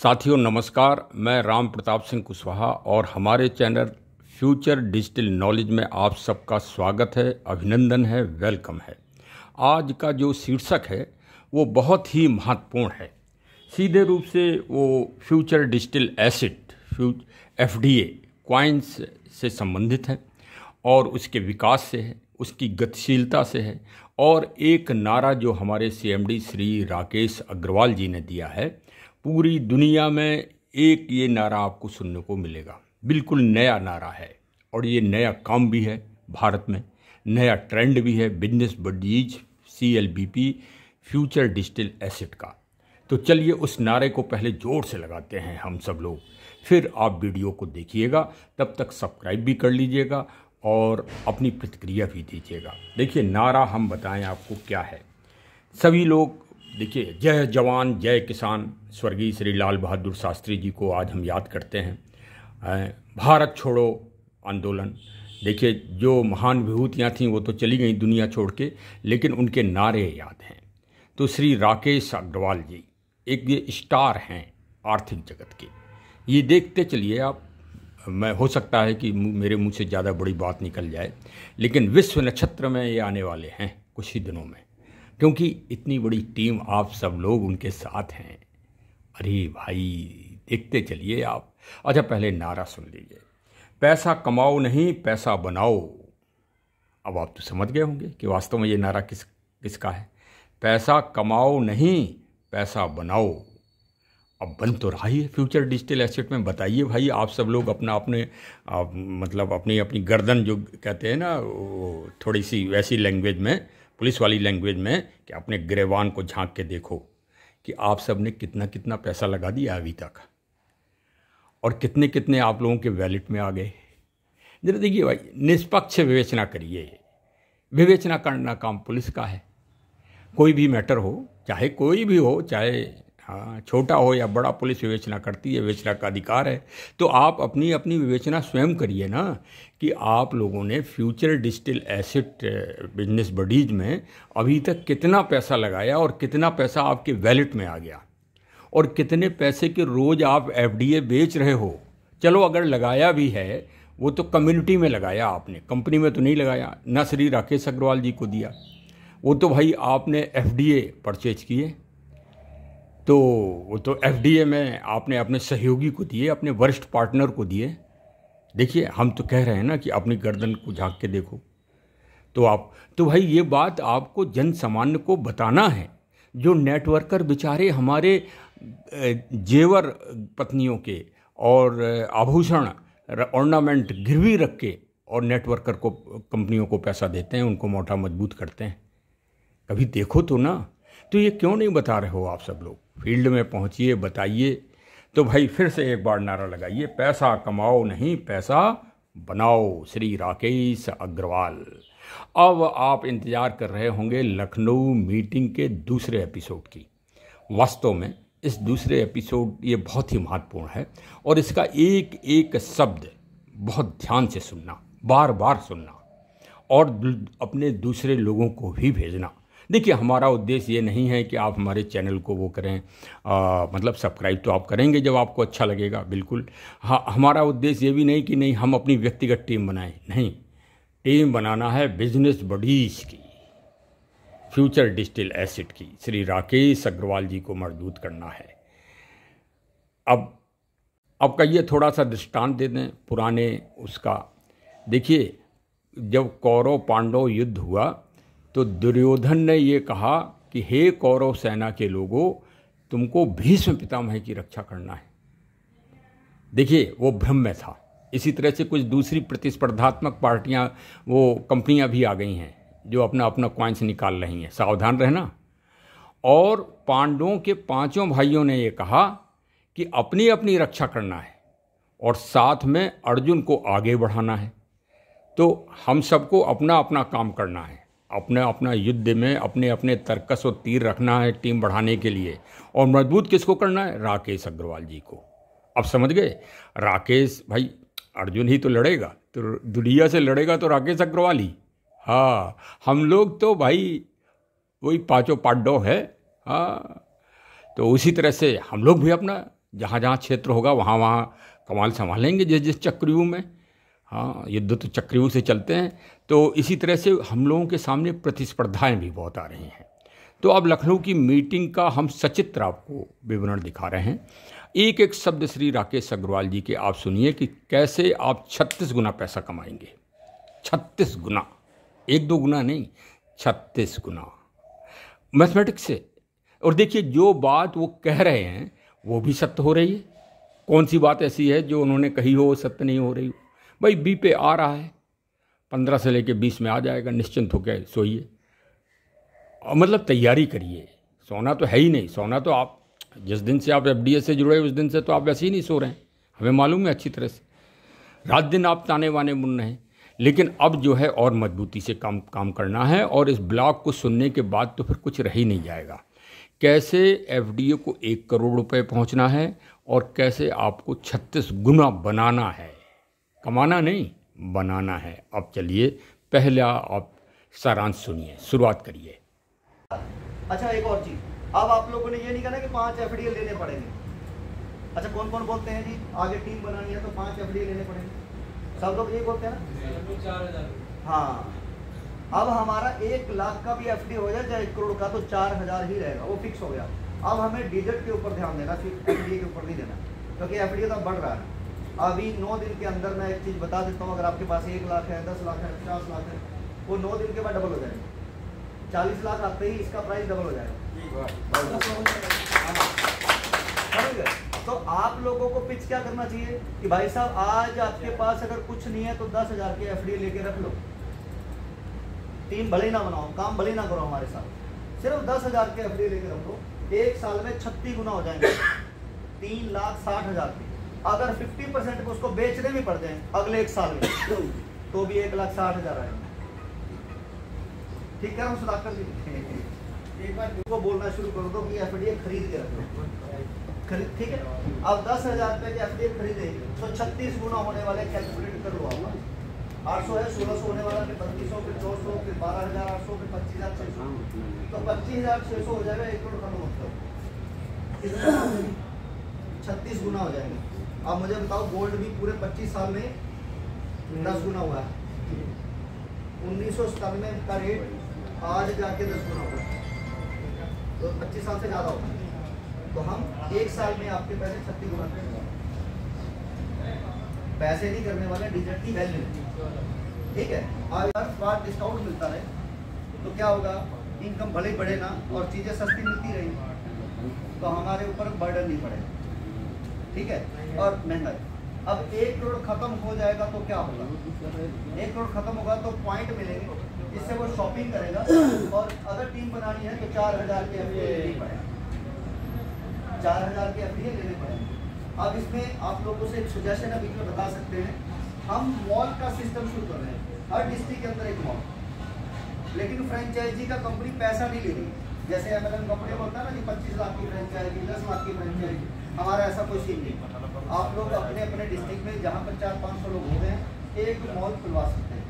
साथियों नमस्कार, मैं राम प्रताप सिंह कुशवाहा और हमारे चैनल फ्यूचर डिजिटल नॉलेज में आप सबका स्वागत है, अभिनंदन है, वेलकम है। आज का जो शीर्षक है वो बहुत ही महत्वपूर्ण है। सीधे रूप से वो future digital asset FDA coins से संबंधित है और उसके विकास से है, उसकी गतिशीलता से है और एक नारा जो हमारे CMD श्री राकेश अग्रवाल जी ने दिया है। पूरी दुनिया में एक ये नारा आपको सुनने को मिलेगा, बिल्कुल नया नारा है और ये नया काम भी है, भारत में नया ट्रेंड भी है business buddies CLBP future digital asset का। तो चलिए उस नारे को पहले जोर से लगाते हैं हम सब लोग, फिर आप वीडियो को देखिएगा। तब तक सब्सक्राइब भी कर लीजिएगा और अपनी प्रतिक्रिया भी दीजिएगा। देखिए नारा हम बताएं आपको क्या है। सभी लोग देखिए, जय जवान जय किसान, स्वर्गीय श्री लाल बहादुर शास्त्री जी को आज हम याद करते हैं। भारत छोड़ो आंदोलन, देखिए जो महान विभूतियाँ थीं वो तो चली गई दुनिया छोड़ के, लेकिन उनके नारे याद हैं। तो श्री राकेश अग्रवाल जी एक ये स्टार हैं आर्थिक जगत के। ये देखते चलिए आप, मैं हो सकता है कि मेरे मुंह से ज़्यादा बड़ी बात निकल जाए, लेकिन विश्व नक्षत्र में ये आने वाले हैं कुछ ही दिनों में, क्योंकि इतनी बड़ी टीम आप सब लोग उनके साथ हैं। अरे भाई देखते चलिए आप। अच्छा पहले नारा सुन लीजिए, पैसा कमाओ नहीं पैसा बनाओ। अब आप तो समझ गए होंगे कि वास्तव में ये नारा किसका है। पैसा कमाओ नहीं पैसा बनाओ। अब बन तो रहा ही है फ्यूचर डिजिटल एसेट में। बताइए भाई, आप सब लोग मतलब अपनी गर्दन जो कहते हैं ना, वो थोड़ी सी वैसी लैंग्वेज में, पुलिस वाली लैंग्वेज में, कि अपने गिरेबान को झांक के देखो कि आप सब ने कितना कितना पैसा लगा दिया अभी तक और कितने कितने आप लोगों के वैलेट में आ गए। जरा देखिए भाई, निष्पक्ष विवेचना करिए। विवेचना करना काम पुलिस का है। कोई भी मैटर हो, चाहे कोई भी हो, चाहे छोटा हो या बड़ा, पुलिस विवेचना करती है, विवेचना का अधिकार है। तो आप अपनी अपनी विवेचना स्वयं करिए ना, कि आप लोगों ने future digital asset business buddies में अभी तक कितना पैसा लगाया और कितना पैसा आपके वैलेट में आ गया और कितने पैसे के रोज़ आप FDA बेच रहे हो। चलो अगर लगाया भी है वो तो कम्युनिटी में लगाया आपने, कंपनी में तो नहीं लगाया ना। श्री राकेश अग्रवाल जी को दिया वो तो भाई आपने FDA परचेज किए, तो वो तो FDA में आपने अपने सहयोगी को दिए, अपने वरिष्ठ पार्टनर को दिए। देखिए हम तो कह रहे हैं ना कि अपनी गर्दन को झांक के देखो। तो भाई ये बात आपको जन सामान्य को बताना है। जो नेटवर्कर बेचारे हमारे जेवर पत्नियों के और आभूषण ऑर्नामेंट गिरवी रख के और नेटवर्कर को, कंपनियों को पैसा देते हैं, उनको मोटा मजबूत करते हैं, कभी देखो तो ना। तो ये क्यों नहीं बता रहे हो आप सब लोग? फील्ड में पहुंचिए, बताइए। तो भाई फिर से एक बार नारा लगाइए, पैसा कमाओ नहीं पैसा बनाओ, श्री राकेश अग्रवाल। अब आप इंतज़ार कर रहे होंगे लखनऊ मीटिंग के दूसरे एपिसोड की। वास्तव में इस दूसरे एपिसोड ये बहुत ही महत्वपूर्ण है और इसका एक एक शब्द बहुत ध्यान से सुनना, बार बार सुनना और अपने दूसरे लोगों को भी भेजना। देखिए हमारा उद्देश्य ये नहीं है कि आप हमारे चैनल को वो करें, मतलब सब्सक्राइब तो आप करेंगे जब आपको अच्छा लगेगा, बिल्कुल। हाँ, हमारा उद्देश्य ये भी नहीं कि नहीं हम अपनी व्यक्तिगत टीम बनाएं, नहीं। टीम बनाना है बिजनेस बडीज की, फ्यूचर डिजिटल एसेट की। श्री राकेश अग्रवाल जी को मजबूत करना है। अब का ये थोड़ा सा दृष्टांत दे दें पुराने उसका। देखिए जब कौरव पांडव युद्ध हुआ तो दुर्योधन ने ये कहा कि हे कौरव सेना के लोगों, तुमको भीष्म पितामह की रक्षा करना है। देखिए वो भ्रम में था। इसी तरह से कुछ दूसरी प्रतिस्पर्धात्मक पार्टियां, वो कंपनियां भी आ गई हैं जो अपना अपना कॉइन्स निकाल रही हैं, सावधान रहना। और पांडवों के पांचों भाइयों ने ये कहा कि अपनी अपनी रक्षा करना है और साथ में अर्जुन को आगे बढ़ाना है। तो हम सबको अपना अपना काम करना है, अपना अपना युद्ध में अपने अपने तर्कस और तीर रखना है टीम बढ़ाने के लिए। और मजबूत किसको करना है? राकेश अग्रवाल जी को। अब समझ गए? राकेश भाई, अर्जुन ही तो लड़ेगा, तो दुनिया से लड़ेगा तो राकेश अग्रवाल ही। हाँ, हम लोग तो भाई वही पांचों पांडव है। हाँ, तो उसी तरह से हम लोग भी अपना जहाँ जहाँ क्षेत्र होगा वहाँ वहाँ कमाल संभालेंगे जिस जिस चक्रव्यूह में। हाँ, युद्ध तो चक्रव्यूह से चलते हैं। तो इसी तरह से हम लोगों के सामने प्रतिस्पर्धाएं भी बहुत आ रही हैं। तो अब लखनऊ की मीटिंग का हम सचित्र आपको विवरण दिखा रहे हैं। एक एक शब्द श्री राकेश अग्रवाल जी के आप सुनिए कि कैसे आप 36 गुना पैसा कमाएंगे। 36 गुना, 1-2 गुना नहीं, 36 गुना मैथमेटिक्स से। और देखिए, जो बात वो कह रहे हैं वो भी सत्य हो रही है। कौन सी बात ऐसी है जो उन्होंने कही हो वो सत्य नहीं हो रही हो? भाई बी पे आ रहा है, 15 से लेके 20 में आ जाएगा, निश्चिंत होकर सोइए। मतलब तैयारी करिए। सोना तो है ही नहीं। सोना तो आप जिस दिन से आप एफडीए से जुड़े उस दिन से तो आप वैसे ही नहीं सो रहे हैं, हमें मालूम है अच्छी तरह से। रात दिन आप ताने वाने बुन रहे हैं। लेकिन अब जो है और मजबूती से काम करना है। और इस ब्लॉग को सुनने के बाद तो फिर कुछ रह ही नहीं जाएगा। कैसे एफडीए को 1 करोड़ रुपए पहुंचना है और कैसे आपको 36 गुना बनाना है। कमाना नहीं, बनाना है। अब चलिए पहला आप सारांश सुनिए, शुरुआत करिए। अच्छा, एक और चीज, अब आप लोगों ने ये नहीं कहना कि 5 एफडीए लेने पड़ेंगे। अच्छा, कौन कौन बोलते हैं जी आगे टीम बनानी है तो 5 एफडीए लेने पड़ेंगे? सब लोग ये बोलते हैं ना। 4000। हाँ, अब हमारा 1 लाख का भी एफडी हो जाए चाहे 1 करोड़ का तो 4000 ही रहेगा, वो फिक्स हो गया। अब हमें डिजिट के ऊपर ध्यान देना, सिर्फ एफडीए के ऊपर नहीं देना, क्योंकि एफडीए तो बढ़ रहा है। अभी 9 दिन के अंदर मैं एक चीज बता देता हूँ, अगर आपके पास 1 लाख है, 10 लाख है, 50 लाख है, वो 9 दिन के बाद डबल हो जाएगा। 40 लाख आते ही इसका प्राइस डबल हो जाएगा। तो आप लोगों को पिच क्या करना चाहिए कि भाई साहब आज आपके पास अगर कुछ नहीं है तो 10,000 के एफडी लेके रख लो। टीम भले ही ना बनाओ, काम भले ही ना करो हमारे साथ, सिर्फ 10,000 के एफडी लेके रखो। 1 साल में 36 गुना हो जाएंगे, 3,60,000 के। अगर 50% को उसको बेचने भी पड़ जाए अगले 1 साल में तो भी 1,60,000 आएंगे। ठीक है, सुधाकर जी एक बार वो बोलना शुरू कर दो कि एफडीए खरीद के रखो। ठीक है, अब 10,000 रुपए के एफडीए खरीदे तो 36 गुना होने वाले कैलकुलेट कर लो आप। 800 है, 1600 होने वाला, फिर 3200, फिर 400, फिर 12,800, फिर 25,600, तो 25,600 हो जाएगा। 1 करोड़ खत्म होता है, 36 गुना हो जाएंगे। अब मुझे बताओ, गोल्ड भी पूरे 25 साल में 10 गुना हुआ है। 1997 का रेट आज जाके 10 गुना होगा, तो 25 साल से ज़्यादा होगा। तो हम 1 साल में आपके पैसे 36 गुना करेंगे। पैसे नहीं करने वाले, डिजिट की वैल्यू। ठीक है, अगर बार डिस्काउंट मिलता रहे तो क्या होगा, इनकम भले ही बढ़े ना और चीज़ें सस्ती मिलती रही तो हमारे ऊपर बर्डन नहीं पड़ेगा। ठीक है, और महंगाई अब 1 करोड़ खत्म हो जाएगा तो क्या होगा? 1 करोड़ खत्म होगा तो पॉइंट मिलेंगे, इससे वो शॉपिंग करेगा। और अगर टीम बनानी है तो 4,000 के एफडीए लेने पड़ेगा, 4,000 के एफडीए लेने पड़ेंगे। अब इसमें आप लोगों से एक सजेशन अभी में बता सकते हैं, हम मॉल का सिस्टम शुरू कर रहे हैं, हर डिस्ट्रिक्ट के अंदर एक मॉल, लेकिन फ्रेंचाइजी का कंपनी पैसा नहीं ले रही। जैसे एमएलएम कंपनी बोलता है ना कि 25 लाख की फ्रेंचाइजी, 10 लाख की फ्रेंचाइजी, हमारा ऐसा कोई सीन नहीं। आप लोग अपने अपने डिस्ट्रिक्ट में जहाँ पर 400-500 लोग हो गए हैं, एक मॉल खुलवा सकते हैं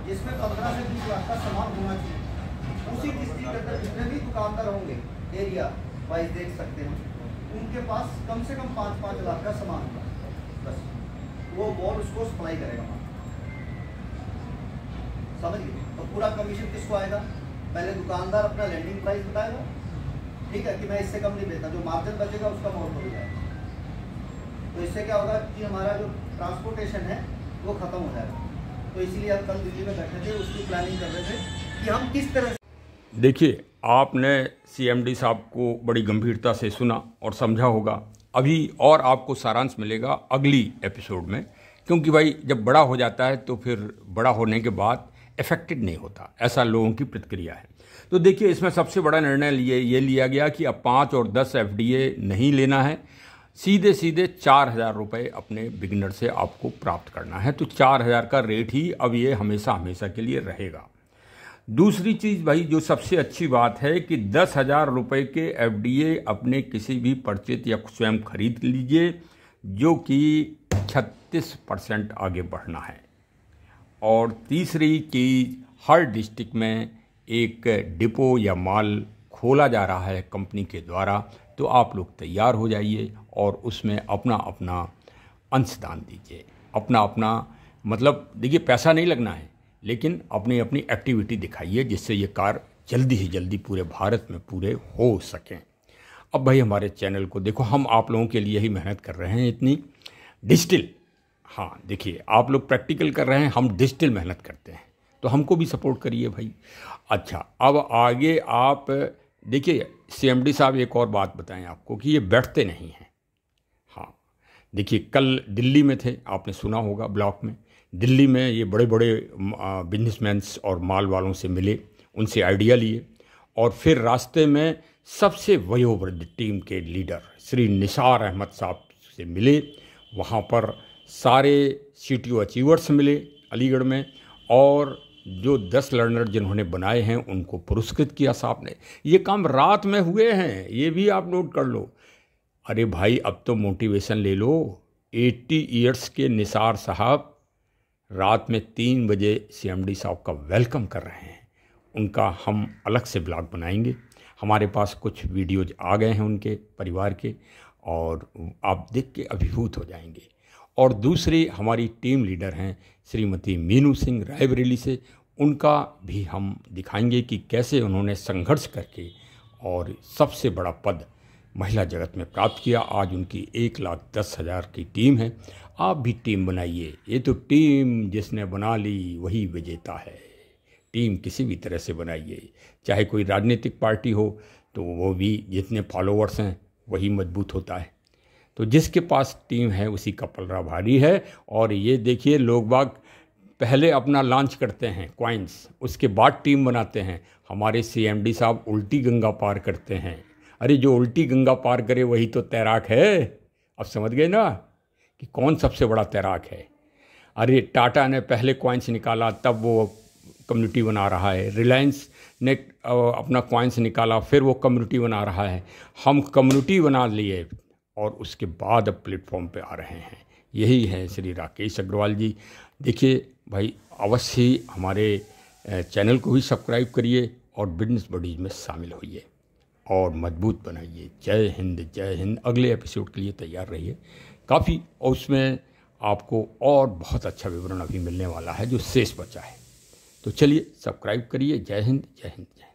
जिसमें 15 से 20 लाख का सामान होना चाहिए। उसी डिस्ट्रिक्ट के अंदर जितने भी दुकानदार होंगे, एरिया वाइज देख सकते हैं, उनके पास कम से कम 5-5 लाख का सामान होगा। बस वो मॉल उसको सप्लाई करेगा, समझ गए? तो पूरा कमीशन किसको आएगा? पहले दुकानदार अपना लैंडिंग प्राइस बताएगा, ठीक है, कि मैं इससे कम नहीं देता, जो मार्जिन बचेगा उसका मॉल हो जाएगा। तो इससे क्या होगा कि हमारा जो ट्रांसपोर्टेशन है वो खत्म हो जाएगा। तो इसीलिए हम कल दिल्ली में बैठे थे, उसकी प्लानिंग कर रहे थे कि हम किस तरह। देखिए, आपने सीएमडी साहब को बड़ी गंभीरता से सुना और समझा होगा। अभी और आपको सारांश मिलेगा अगली एपिसोड में, क्योंकि भाई जब बड़ा हो जाता है तो फिर बड़ा होने के बाद इफेक्टेड नहीं होता, ऐसा लोगों की प्रतिक्रिया है। तो देखिए, इसमें सबसे बड़ा निर्णय ये लिया गया कि अब 5 और 10 एफडीए नहीं लेना है, सीधे सीधे 4,000 रुपये अपने बिगिनर से आपको प्राप्त करना है। तो 4,000 का रेट ही अब ये हमेशा हमेशा के लिए रहेगा। दूसरी चीज़ भाई जो सबसे अच्छी बात है कि 10,000 रुपये के एफडीए अपने किसी भी परचेज या स्वयं खरीद लीजिए, जो कि 36% आगे बढ़ना है। और तीसरी चीज़, हर डिस्ट्रिक्ट में एक डिपो या मॉल खोला जा रहा है कंपनी के द्वारा, तो आप लोग तैयार हो जाइए और उसमें अपना अपना अंशदान दीजिए। अपना अपना मतलब देखिए, पैसा नहीं लगना है, लेकिन अपनी अपनी एक्टिविटी दिखाइए जिससे ये कार्य जल्दी ही जल्दी पूरे भारत में पूरे हो सकें। अब भाई हमारे चैनल को देखो, हम आप लोगों के लिए ही मेहनत कर रहे हैं इतनी डिजिटल। हाँ देखिए, आप लोग प्रैक्टिकल कर रहे हैं, हम डिजिटल मेहनत करते हैं, तो हमको भी सपोर्ट करिए भाई। अच्छा, अब आगे आप देखिए, CMD साहब एक और बात बताएं आपको कि ये बैठते नहीं हैं। हाँ देखिए, कल दिल्ली में थे, आपने सुना होगा ब्लॉक में, दिल्ली में ये बड़े बड़े बिजनेसमैन्स और माल वालों से मिले, उनसे आइडिया लिए और फिर रास्ते में सबसे वयोवृद्ध टीम के लीडर श्री निसार अहमद साहब से मिले। वहाँ पर सारे CTO अचीवर्स मिले अलीगढ़ में, और जो 10 लर्नर जिन्होंने बनाए हैं उनको पुरस्कृत किया साहब ने। ये काम रात में हुए हैं, ये भी आप नोट कर लो। अरे भाई, अब तो मोटिवेशन ले लो। 80 ईयर्स के निसार साहब रात में 3 बजे CMD साहब का वेलकम कर रहे हैं। उनका हम अलग से ब्लॉग बनाएंगे। हमारे पास कुछ वीडियोज आ गए हैं उनके परिवार के, और आप देख के अभिभूत हो जाएंगे। और दूसरी हमारी टीम लीडर हैं श्रीमती मीनू सिंह रायबरेली से, उनका भी हम दिखाएंगे कि कैसे उन्होंने संघर्ष करके और सबसे बड़ा पद महिला जगत में प्राप्त किया। आज उनकी 1,10,000 की टीम है। आप भी टीम बनाइए। ये तो टीम जिसने बना ली वही विजेता है। टीम किसी भी तरह से बनाइए, चाहे कोई राजनीतिक पार्टी हो तो वो भी जितने फॉलोअर्स हैं वही मजबूत होता है। तो जिसके पास टीम है उसी का पलड़ा भारी है। और ये देखिए, लोग बाग पहले अपना लॉन्च करते हैं कॉइन्स, उसके बाद टीम बनाते हैं। हमारे CMD साहब उल्टी गंगा पार करते हैं। अरे जो उल्टी गंगा पार करे वही तो तैराक है। अब समझ गए ना कि कौन सबसे बड़ा तैराक है। अरे टाटा ने पहले कॉइन्स निकाला, तब वो कम्युनिटी बना रहा है। रिलायंस ने अपना कॉइन्स निकाला, फिर वो कम्युनिटी बना रहा है। हम कम्युनिटी बना लिए और उसके बाद अब प्लेटफॉर्म पे आ रहे हैं। यही है श्री राकेश अग्रवाल जी। देखिए भाई, अवश्य ही हमारे चैनल को भी सब्सक्राइब करिए और बिजनेस बडीज में शामिल होइए और मजबूत बनाइए। जय हिंद, जय हिंद। अगले एपिसोड के लिए तैयार रहिए, काफ़ी, और उसमें आपको और बहुत अच्छा विवरण अभी मिलने वाला है जो शेष बचा है। तो चलिए सब्सक्राइब करिए। जय हिंद, जय हिंद, जय हिंद।